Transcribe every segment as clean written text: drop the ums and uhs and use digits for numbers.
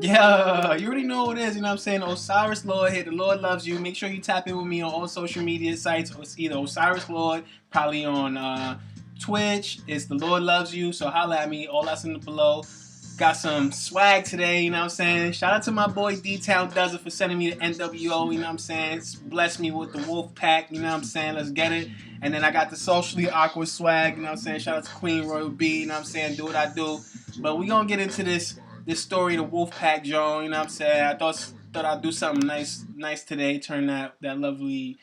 Yeah, you already know what it is, you know what I'm saying? Osiris Lord here, the Lord loves you. Make sure you tap in with me on all social media sites. It's either Osiris Lord, probably on Twitch. It's the Lord loves you, so holla at me. All that's in the below. Got some swag today, you know what I'm saying? Shout out to my boy D-Town Does It for sending me the NWO, you know what I'm saying? Bless me with the Wolfpac, you know what I'm saying? Let's get it. And then I got the socially awkward swag, you know what I'm saying? Shout out to Queen Royal B, you know what I'm saying? Do what I do. But we gonna get into this story, the Wolfpac, Joe, you know what I'm saying? I thought I'd do something nice today. Turn that lovely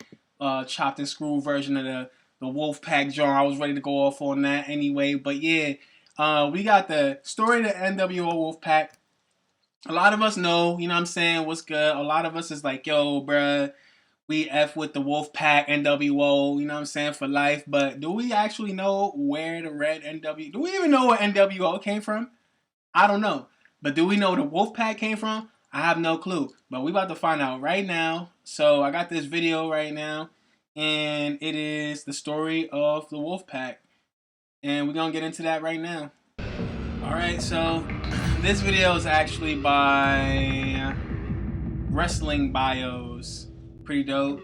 chopped and screwed version of the Wolfpac, Joe. I was ready to go off on that anyway. But yeah, we got the story of the NWO Wolfpac. A lot of us know, you know what I'm saying, what's good. A lot of us is like, yo, bruh, we F with the Wolfpac, NWO, you know what I'm saying, for life. But do we actually know where the red NWO, do we even know where NWO came from? I don't know. But do we know where the Wolfpac came from? I have no clue. But we about to find out right now. So I got this video right now. And it is the story of the Wolfpac. And we're going to get into that right now. Alright, so this video is actually by WrestlingBios. Pretty dope.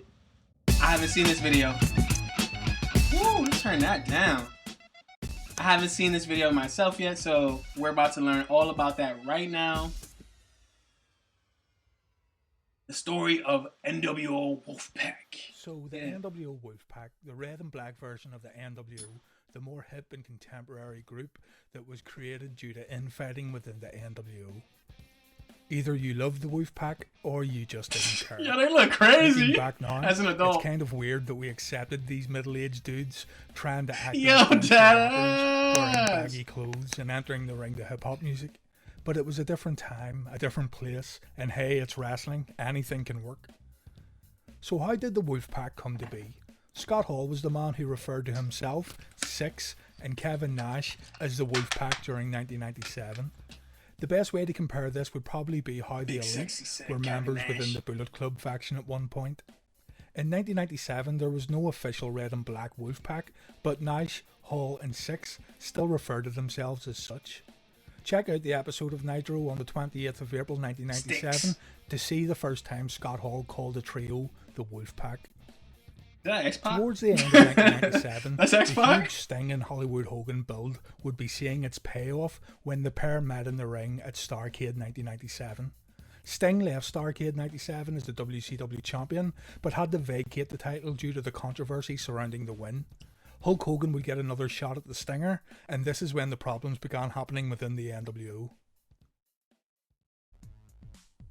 I haven't seen this video. Woo, let's turn that down. I haven't seen this video myself yet, so we're about to learn all about that right now. The story of NWO Wolfpac. So the NWO Wolfpac, the red and black version of the NWO, the more hip and contemporary group that was created due to infighting within the NWO. Either you love the Wolfpac or you just didn't care. Yeah, they look crazy. Looking back now, as an adult, it's kind of weird that we accepted these middle-aged dudes trying to act like rappers, wearing baggy clothes and entering the ring to hip-hop music. But it was a different time, a different place, and hey, it's wrestling, anything can work. So how did the Wolfpac come to be? Scott Hall was the man who referred to himself, Six, and Kevin Nash as the Wolfpac during 1997. The best way to compare this would probably be how the Elite were members within the Bullet Club faction at one point. In 1997 there was no official red and black Wolfpac, but Nash, Hall and Six still referred to themselves as such. Check out the episode of Nitro on the 28th of April 1997 to see the first time Scott Hall called the trio the Wolfpac. Towards the end of 1997, the huge Sting and Hollywood Hogan build would be seeing its payoff when the pair met in the ring at Starrcade 1997. Sting left Starrcade 97 as the WCW champion, but had to vacate the title due to the controversy surrounding the win. Hulk Hogan would get another shot at the Stinger, and this is when the problems began happening within the NWO.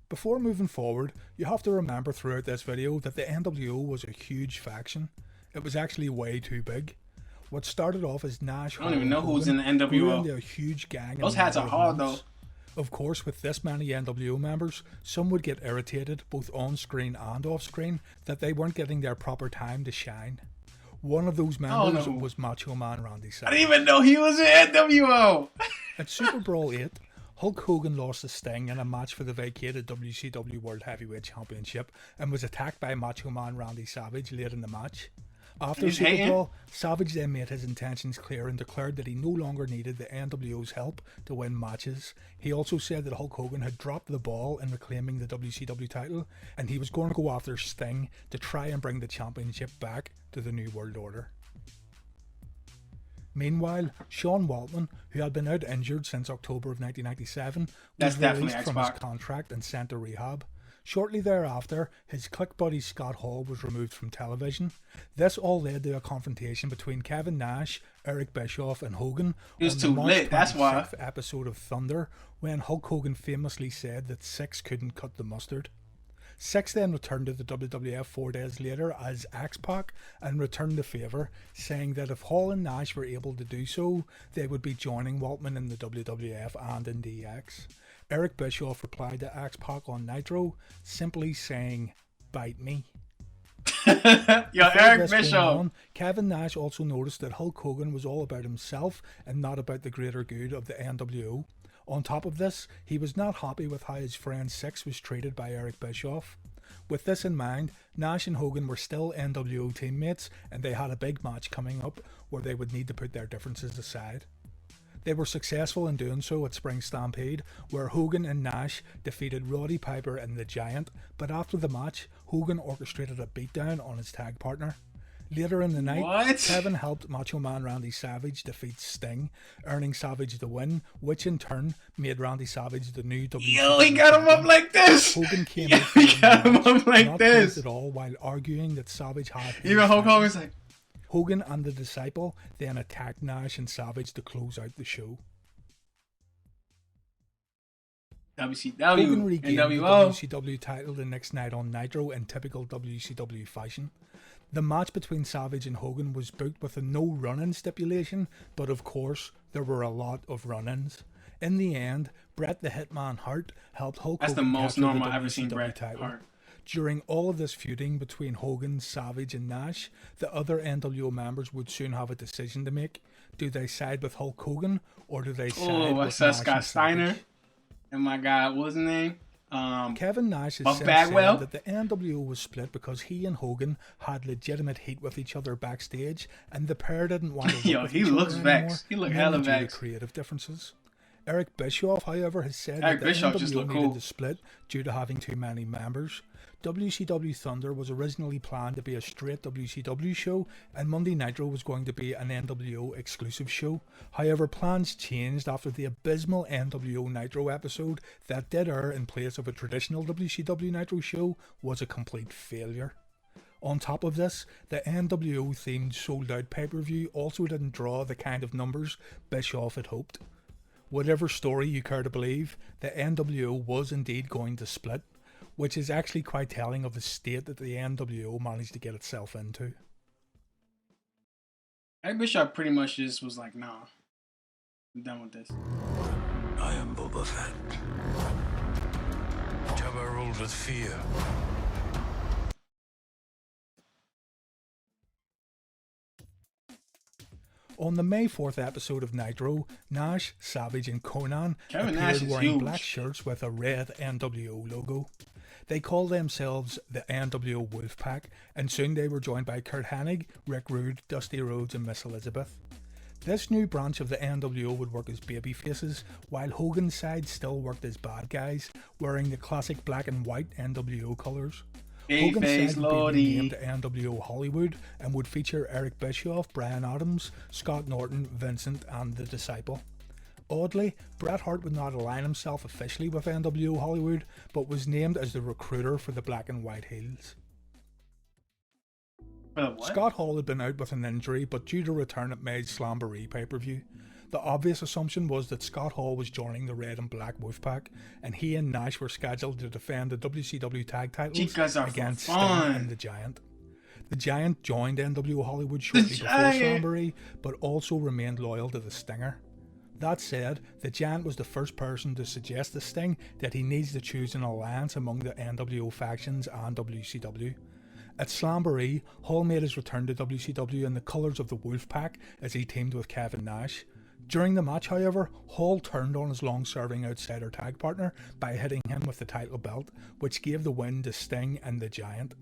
Before moving forward, you have to remember throughout this video that the NWO was a huge faction. It was actually way too big. What started off as Nash, I don't even know who's in the NWO. Grew into a huge gang. Those hats are hard though. Of course, with this many NWO members, some would get irritated, both on screen and off screen, that they weren't getting their proper time to shine. One of those members was Macho Man Randy Savage. I didn't even know he was in NWO. At Super Brawl 8, Hulk Hogan lost to Sting in a match for the vacated WCW World Heavyweight Championship and was attacked by Macho Man Randy Savage late in the match. After Super Brawl, Savage then made his intentions clear and declared that he no longer needed the NWO's help to win matches. He also said that Hulk Hogan had dropped the ball in reclaiming the WCW title, and he was going to go after Sting to try and bring the championship back to the New World Order. Meanwhile, Sean Waltman, who had been out injured since October of 1997, was released from his contract and sent to rehab. Shortly thereafter, his clique buddy Scott Hall was removed from television. This all led to a confrontation between Kevin Nash, Eric Bischoff and Hogan on the March 26th episode of Thunder, when Hulk Hogan famously said that Six couldn't cut the mustard. Six then returned to the WWF 4 days later as X-Pac and returned the favour, saying that if Hall and Nash were able to do so, they would be joining Waltman in the WWF and in DX. Eric Bischoff replied to X-Pac on Nitro, simply saying, "Bite me." Yo, Eric Bischoff. Kevin Nash also noticed that Hulk Hogan was all about himself and not about the greater good of the NWO. On top of this, he was not happy with how his friend Six was treated by Eric Bischoff. With this in mind, Nash and Hogan were still NWO teammates, and they had a big match coming up where they would need to put their differences aside. They were successful in doing so at Spring Stampede, where Hogan and Nash defeated Roddy Piper and the Giant, but after the match, Hogan orchestrated a beatdown on his tag partner. Later in the night, Kevin helped Macho Man Randy Savage defeat Sting, earning Savage the win, which in turn made Randy Savage the new WCW. Yo, he got him up like this! Hogan came Yo, out he got him up like not this! at all, while arguing that Savage had... Even Hulk Hogan's like... Hogan and the Disciple then attacked Nash and Savage to close out the show. WCW Hogan regained the NWO. WCW title the next night on Nitro in typical WCW fashion. The match between Savage and Hogan was booked with a no run-in stipulation, but of course, there were a lot of run-ins. In the end, Bret the Hitman Hart helped Hulk That's Hogan the most capture normal the I've ever seen WCW Bret title. Hart. During all of this feuding between Hogan, Savage and Nash, the other NWO members would soon have a decision to make. Do they side with Hulk Hogan, or do they side with Nash Scott and Steiner. Savage? And my guy, what was his name? Kevin Nash has Buff since Bagwell? said that the NWO was split because he and Hogan had legitimate heat with each other backstage, and the pair didn't want to work Yo, with he each looks other vexed. anymore, He look mainly hella due to vexed. creative differences. Eric Bischoff, however, has said Eric that the Bischoff just NWO look needed cool. to split due to having too many members. WCW Thunder was originally planned to be a straight WCW show, and Monday Nitro was going to be an NWO exclusive show. However, plans changed after the abysmal NWO Nitro episode that did air in place of a traditional WCW Nitro show was a complete failure. On top of this, the NWO themed sold out pay-per-view also didn't draw the kind of numbers Bischoff had hoped. Whatever story you care to believe, the NWO was indeed going to split, which is actually quite telling of the state that the NWO managed to get itself into. Eric Bischoff pretty much just was like, nah, I'm done with this. I am Boba Fett. Jabba ruled with fear. On the May 4th episode of Nitro, Nash, Savage and Conan Kevin Nash appeared is wearing huge. black shirts with a red NWO logo. They called themselves the NWO Wolfpac, and soon they were joined by Kurt Hennig, Rick Rude, Dusty Rhodes and Miss Elizabeth. This new branch of the NWO would work as babyfaces, while Hogan's side still worked as bad guys, wearing the classic black and white NWO colours. Hogan's Babyface side would be Lourde. named NWO Hollywood and would feature Eric Bischoff, Brian Adams, Scott Norton, Vincent and The Disciple. Oddly, Bret Hart would not align himself officially with NWO Hollywood, but was named as the recruiter for the black and white heels. What? Scott Hall had been out with an injury, but due to return at May's Slamboree pay-per-view. The obvious assumption was that Scott Hall was joining the Red and Black Wolfpac, and he and Nash were scheduled to defend the WCW tag titles Chicas are against Sting fun. and the Giant. The Giant joined NWO Hollywood shortly before Giant. Slamboree, but also remained loyal to the Stinger. That said, the Giant was the first person to suggest to Sting that he needs to choose an alliance among the NWO factions and WCW. At Slamboree, Hall made his return to WCW in the colours of the Wolfpac as he teamed with Kevin Nash. During the match, however, Hall turned on his long-serving outsider tag partner by hitting him with the title belt, which gave the win to Sting and the Giant.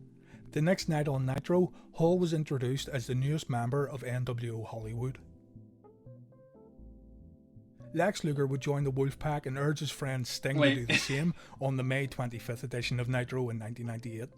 The next night on Nitro, Hall was introduced as the newest member of NWO Hollywood. Lex Luger would join the Wolfpac and urge his friend Sting to do the same on the May 25th edition of Nitro in 1998.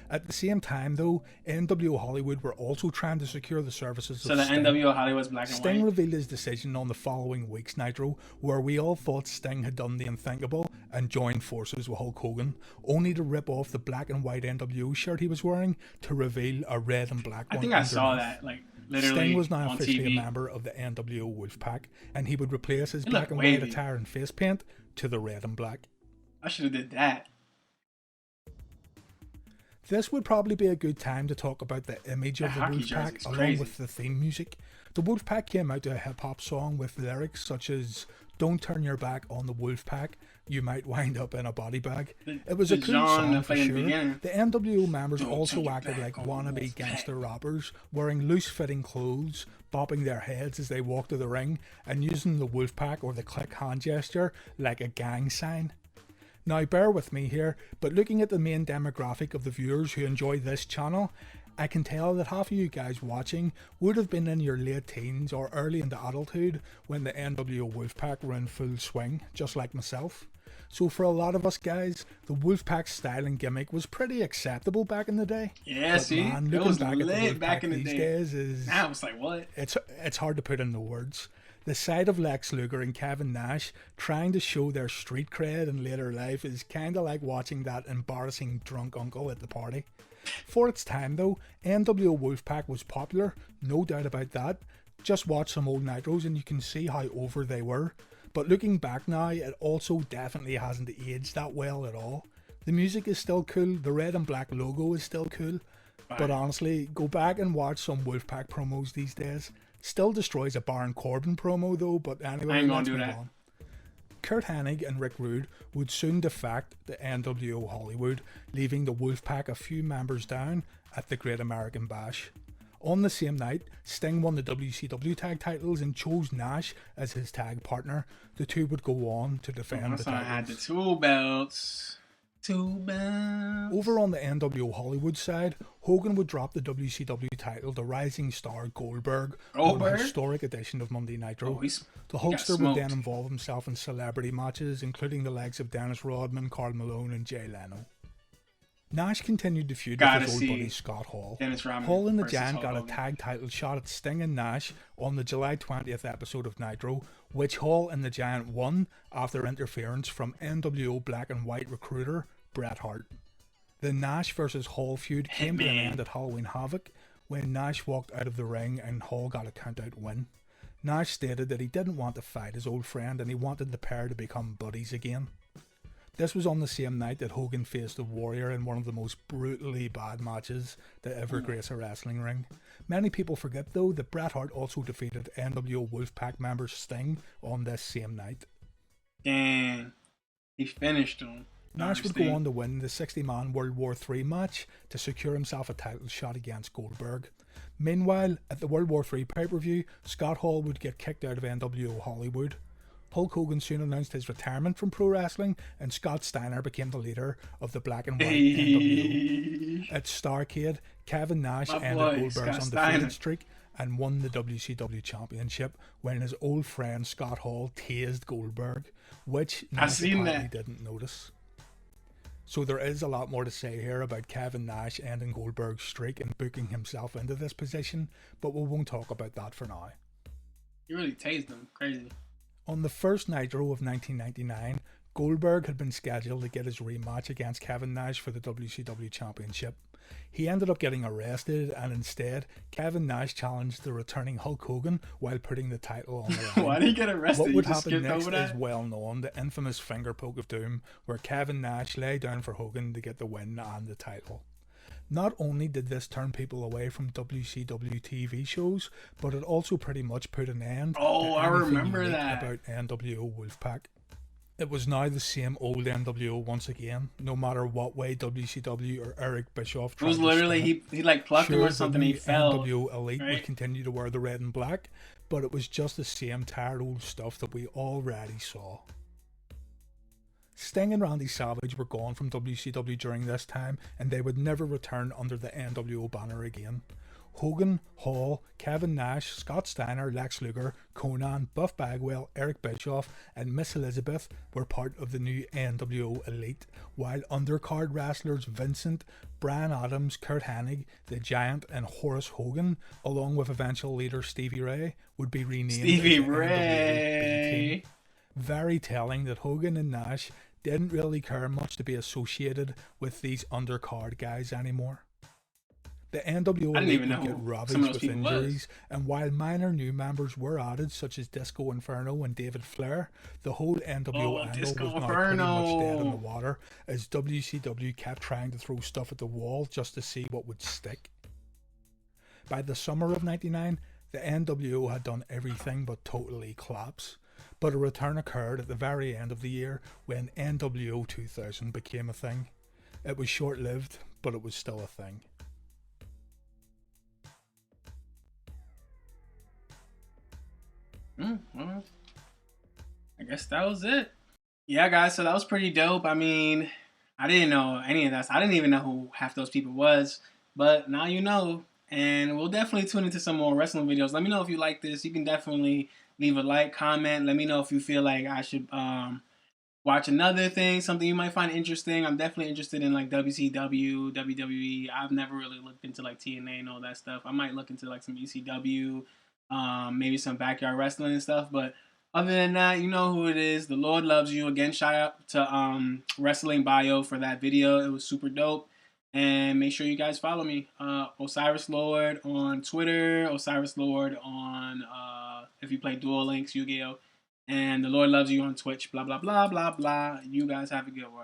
At the same time, though, NWO Hollywood were also trying to secure the services So of the Sting. NWO Hollywood's black and Sting white. revealed his decision on the following week's Nitro, where we all thought Sting had done the unthinkable and joined forces with Hulk Hogan, only to rip off the black and white NWO shirt he was wearing to reveal a red and black one. I think I saw underneath. that, like, literally Sting was now on officially TV. a member of the NWO Wolfpac, and he would replace his He black looked and white wavy. attire and face paint to the red and black. I should have did that. This would probably be a good time to talk about the image of That the hockey jersey Wolfpac is along crazy. with the theme music. The Wolfpac came out to a hip-hop song with lyrics such as "Don't turn your back on the Wolfpac, you might wind up in a body bag." It was a the cool John song that for played in sure. the beginning. The NWO members Don't also turn your acted back like on the wannabe Wolfpac. gangster rappers, wearing loose-fitting clothes, bopping their heads as they walked to the ring, and using the Wolfpac or the click hand gesture like a gang sign. Now bear with me here, but looking at the main demographic of the viewers who enjoy this channel, I can tell that half of you guys watching would have been in your late teens or early into adulthood when the NWO Wolfpac were in full swing, just like myself. So for a lot of us guys, the Wolfpac style and gimmick was pretty acceptable back in the day. Yeah, but see, man, it was back at the lit back in the these day. days is Now it's like, what? It's hard to put into words. The sight of Lex Luger and Kevin Nash trying to show their street cred in later life is kinda like watching that embarrassing drunk uncle at the party. For its time though, NWO Wolfpac was popular, no doubt about that. Just watch some old Nitros and you can see how over they were. But looking back now, it also definitely hasn't aged that well at all. The music is still cool, the red and black logo is still cool. But honestly, go back and watch some Wolfpac promos these days. Still destroys a Baron Corbin promo though, but anyway, I ain't gonna let's do move that. on. Kurt Hennig and Rick Rude would soon defect the NWO Hollywood, leaving the Wolfpac a few members down at the Great American Bash. On the same night, Sting won the WCW tag titles and chose Nash as his tag partner. The two would go on to defend the So I titles. had the two belts. Two belts. Over on the NWO Hollywood side, Hogan would drop the WCW title to rising star Goldberg on a historic edition of Monday Nitro. Oh, the got Hulkster would then smoked. involve himself in celebrity matches, including the likes of Dennis Rodman, Karl Malone, and Jay Leno. Nash continued to feud with his old buddy Scott Hall. Dennis Rodman Hall and the versus Giant Hulk got a Hogan. tag title shot at Sting and Nash on the July 20th episode of Nitro, which Hall and the Giant won after interference from NWO Black and White recruiter Bret Hart. The Nash versus Hall feud came to an end at Halloween Havoc when Nash walked out of the ring and Hall got a countout win. Nash stated that he didn't want to fight his old friend and he wanted the pair to become buddies again. This was on the same night that Hogan faced the Warrior in one of the most brutally bad matches to ever grace a wrestling ring. Many people forget though that Bret Hart also defeated NWO Wolfpac member Sting on this same night. Damn. He finished him. Nash would go on to win the 60-man World War III match to secure himself a title shot against Goldberg. Meanwhile, at the World War III pay-per-view, Scott Hall would get kicked out of NWO Hollywood. Hulk Hogan soon announced his retirement from pro wrestling, and Scott Steiner became the leader of the Black and White NWO. At Starrcade, Kevin Nash ended Goldberg's undefeated streak and won the WCW Championship when his old friend Scott Hall tased Goldberg, which Nash apparently didn't notice. So there is a lot more to say here about Kevin Nash ending Goldberg's streak and booking himself into this position, but we won't talk about that for now. You really tased him. Crazy. On the first Nitro of 1999, Goldberg had been scheduled to get his rematch against Kevin Nash for the WCW Championship. He ended up getting arrested, and instead, Kevin Nash challenged the returning Hulk Hogan while putting the title on the line. Why did he get arrested? What would happen next is well known, the infamous finger poke of doom, where Kevin Nash lay down for Hogan to get the win and the title. Not only did this turn people away from WCW TV shows, but it also pretty much put an end to I remember unique that about NWO Wolfpac. It was now the same old NWO once again, no matter what way WCW or Eric Bischoff tried. It was literally he like plucked him or something. He fell. NWO Elite would continue to wear the red and black, but it was just the same tired old stuff that we already saw. Sting and Randy Savage were gone from WCW during this time, and they would never return under the NWO banner again. Hogan, Hall, Kevin Nash, Scott Steiner, Lex Luger, Conan, Buff Bagwell, Eric Bischoff, and Miss Elizabeth were part of the new NWO Elite, while undercard wrestlers Vincent, Brian Adams, Kurt Hennig, The Giant, and Horace Hogan, along with eventual leader Stevie Ray, would be renamed Stevie as the Ray. NWO. Very telling that Hogan and Nash didn't really care much to be associated with these undercard guys anymore. The NWO would get ravaged with injuries, and while minor new members were added, such as Disco Inferno and David Flair, the whole NWO angle was now pretty much dead in the water, as WCW kept trying to throw stuff at the wall just to see what would stick. By the summer of '99, the NWO had done everything but totally collapse, but a return occurred at the very end of the year when NWO 2000 became a thing. It was short-lived, but it was still a thing. Well, I guess that was it. Yeah, guys, so that was pretty dope. I mean, I didn't know any of that. I didn't even know who half those people was. But now you know, and we'll definitely tune into some more wrestling videos. Let me know if you like this. You can definitely leave a like, comment. Let me know if you feel like I should watch another thing, something you might find interesting. I'm definitely interested in like WCW, WWE. I've never really looked into like TNA and all that stuff. I might look into like some ECW, maybe some backyard wrestling and stuff. But other than that, you know who it is. The Lord loves you. Again, shout out to WrestlingBio for that video. It was super dope. And make sure you guys follow me, Osiris Lord on Twitter, Osiris Lord on if you play Duel Links, Yu-Gi-Oh! And the Lord loves you on Twitch. Blah blah blah blah blah. You guys have a good one.